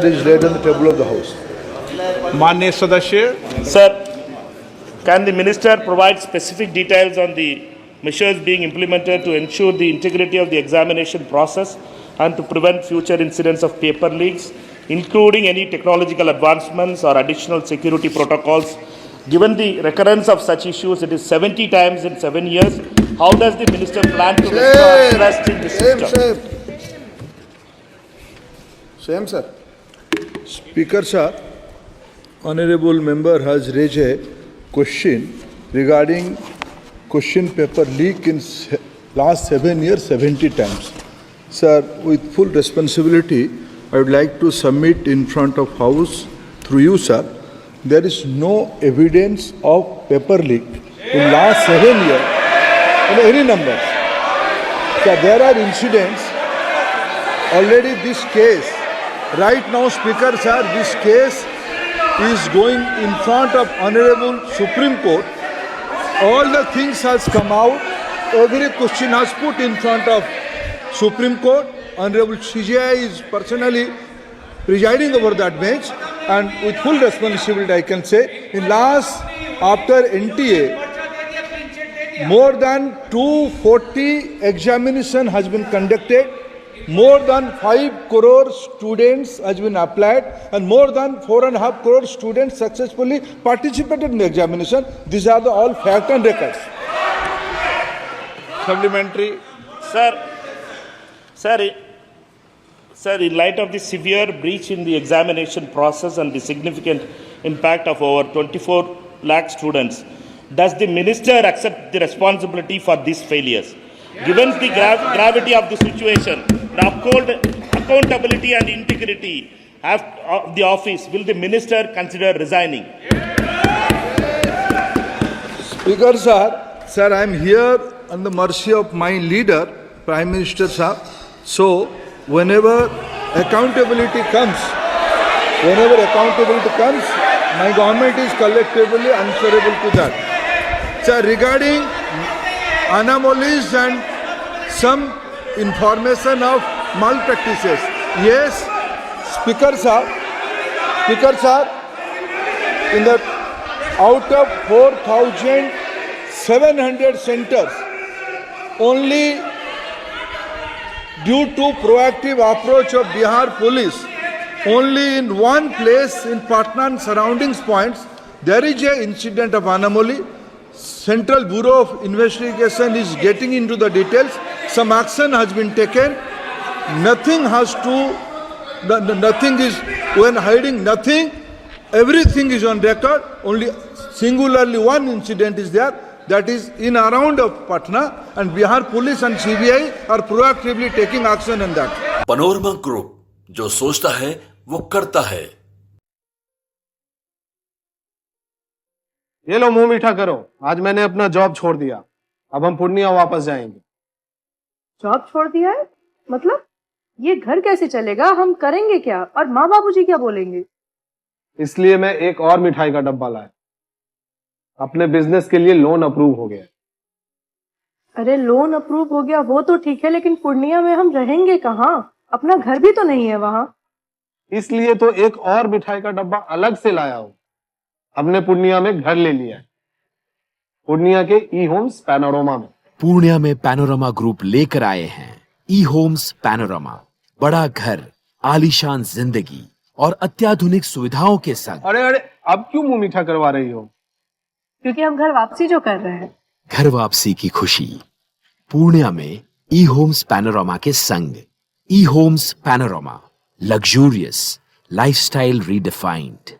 is laid on the table of the House. माननीय सदस्य, Sir, can the minister provide specific details on the measures being implemented to ensure the integrity of the examination process and to prevent future incidents of paper leaks, including any technological advancements or additional security protocols? Given the recurrence of such issues, it is 70 times in 7 years. How does the minister plan to restore trust in the system? Same, sir. Speaker, sir, honorable member has raised a question regarding question paper leak in last 7 years, 70 times. Sir, with full responsibility, I would like to submit in front of House through you, sir. There is no evidence of paper leak in last 7 years in any numbers. So there are incidents. Already this case, right now, Speaker, sir, this case is going in front of Honorable Supreme Court. All the things has come out. Every question has put in front of Supreme Court. Honorable CJI is personally presiding over that bench, and with full responsibility, I can say, in last, after NTA, more than 240 examination has been conducted. More than 5 crore students has been applied, and more than 4.5 crore students successfully participated in the examination. These are the all fact and records. supplementary. Sir, in light of the severe breach in the examination process and the significant impact of over 24 lakh students, does the minister accept the responsibility for these failures? Given the gravity of the situation, the uphold accountability and integrity of the office, will the minister consider resigning? Speaker, sir, I am here on the mercy of my leader, Prime Minister, sir. So, whenever accountability comes, my government is collectively answerable to that. Sir, regarding anomalies and some information of malpractices, yes, Speaker, sir, in the out of 4,700 centers, only due to proactive approach of Bihar police, only in one place in Patna and surroundings points, there is an incident of anomaly. Central Bureau of Investigation is getting into the details. Some action has been taken. Nothing is when hiding nothing. Everything is on record. Only singularly one incident is there. That is in around of Patna, and Bihar police and CBI are proactively taking action on that. Panorama group, जो सोचता है वो करता है। ये लो मुंह मीठा करो, आज मैंने अपना जॉब छोड़ दिया, अब हम पूर्णिया वापस जाएंगे। जॉब छोड़ दिया है? मतलब ये घर कैसे चलेगा? हम करेंगे क्या? और माँ बाबूजी क्या बोलेंगे? इसलिए मैं एक और मिठाई का डब्बा लाया। अपने बिजनेस के लिए लोन अप्रूव हो गया। अरे लोन अप्रूव हो गया वो तो ठीक है, लेकिन पूर्णिया में हम रहेंगे कहाँ? अपना घर भी तो नहीं है वहाँ। इसलिए तो एक और मिठाई का डब्बा अलग से लाया हूँ। हमने पूर्णिया में घर ले लिया है, पूर्णिया के ई होम्स पैनोरमा में। पूर्णिया में पैनोरमा ग्रुप लेकर आए हैं ई होम्स पैनोरमा, बड़ा घर, आलीशान जिंदगी और अत्याधुनिक सुविधाओं के संग। अरे अब क्यों मुंह मीठा करवा रही हो? क्योंकि हम घर वापसी जो कर रहे हैं। घर वापसी की खुशी पूर्णिया में ई होम्स पैनोरमा के संग। ई Homes Panorama, luxurious lifestyle redefined.